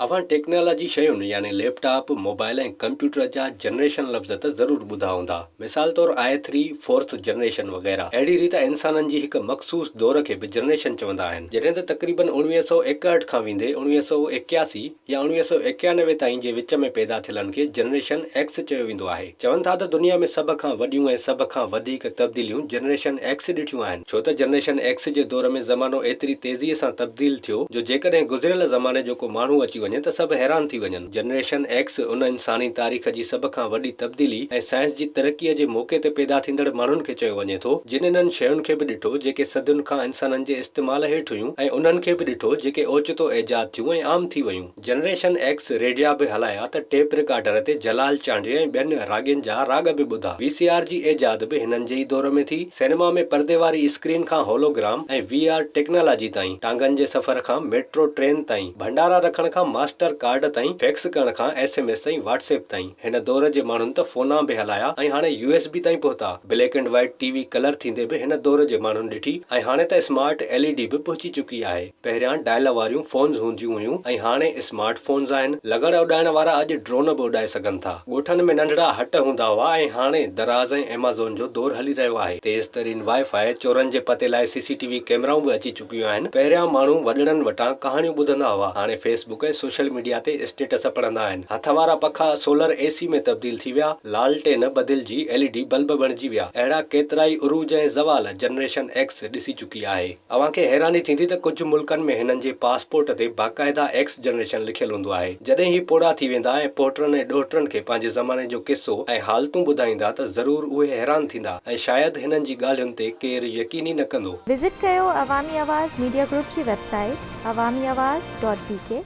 अवां टेक्नोलॉजी शयुनि यानी लैपटॉप मोबाइल ऐं कंप्यूटर जा जनरेशन लफ़्ज़ त ज़रूरु ॿुधा हूंदा। मिसाल तौरु i3 फोर्थ जनरेशन वग़ैरह। अहिड़ी रीति इंसाननि जी हिकु मख़सूस दौर खे बि जनरेशन चवंदा आहिनि। जॾहिं त तक़रीबन 1961 खां वेंदे 1981 या 1991 ताईं जे विच में पैदा थियलनि खे जनरेशन एक्स चयो वेंदो आहे। चवनि था त दुनिया में सभ खां वॾियूं ऐं सभ खां वधीक तब्दीलियूं जनरेशन एक्स ॾिठियूं आहिनि, छो त जनरेशन एक्स जे दौर में ज़मानो एतिरी तेज़ीअ सां तब्दील थियो जो जेकॾहिं गुज़िरियल ज़माने जो को माण्हू अची वञे त सभु हैरान थी वञनि। जनरेशन एक्स उन इंसानी तारीख़ जी सभ खां वॾी तब्दीली ऐं साइंस जी तरक़ीअ जे मौक़े ते पैदा थींदड़ माण्हुनि खे चयो वञे थो, जिन इन्हनि शयुनि खे बि ॾिठो जेके सदियुनि खां इंसाननि जे इस्तेमाल हेठि हुयूं ऐं उन्हनि खे बि ॾिठो जेके ओचितो ऐजाद थियूं ऐं आम थी वयूं। जनरेशन एक्स रेडिया बि हलाया त टेप रिकॉर्डर ते जलाल चांडे ऐं ॿियनि राॻियुनि जा राॻ बि ॿुधा। वीसीआर जी ऐजाद बि हिननि जे ई दौर में थी। सिनेमा में पर्दे वारी स्क्रीन खां होलोग्राम ऐं वीआर टेक्नोलॉजी ताईं, टांगनि जे सफ़र खां मेट्रो ट्रेन ताईं, भंडारा रखण खां मास्टर कार्ड ताईं, फैक्स करण खां एसएमएस ताईं, व्हाट्सएप ताईं। हिन दौर जे माण्हुनि त फोना बि हलाया ऐं हाणे यूएसबी ताईं पहुता। Black and white TV colour थींदे बि हिन दौर जे माण्हुनि ॾिठी ऐं हाणे त स्मार्ट एलईडी बि पहुची चुकी आहे। पहिरियां डायल वारियूं फोन्स हूंदियूं हुयूं ऐं हाणे स्मार्ट फोन्स आहिनि। लॻड़ उॾाइण वारा अॼु ड्रोन बि उॾाए सघनि था। ॻोठनि में नंढड़ा हट हूंदा हुआ ऐं हाणे दराज़ ऐं एमेज़ॉन जो दौर हली रहियो आहे। तेज़ तरीन वाईफाई, चोरनि जे पते लाइ सीसीटीवी कैमराऊं बि अची चुकियूं आहिनि। पहिरियां माण्हू वॾड़नि वटां कहाणियूं ॿुधंदा हुआ, हाणे फेसबुक ऐं सोशल मीडिया ते स्टेटस पढ़ंदा आहिनि। हथ वारा पखा सोलर एसी में तब्दील थी विया, लालटेन बदिलजी एलईडी बल्ब बणिजी विया। अहिड़ा केतिरा ई उरूज ऐं ज़वाल जनरेशन एक्स ॾिसी चुकी आहे। अव्हां खे हैरानी थींदी त कुझु मुल्कनि में हिननि जे पासपोर्ट ते बाक़ाइदा एक्स जनरेशन लिखियल हूंदो आहे। जॾहिं ही पोड़ा थी वेंदा ऐं पोटनि ऐं ॾोहिटनि खे पंहिंजे ज़माने जो किस्सो ऐं हालतूं ॿुधाईंदा त ज़रूरु उहे हैरान थींदा ऐं शायदि हिननि जी ॻाल्हियुनि ते केरु यकीन ई न कंदो। विज़िट कयो अवामी आवाज़ मीडिया ग्रुप जी वेबसाइट awamiawaz.bk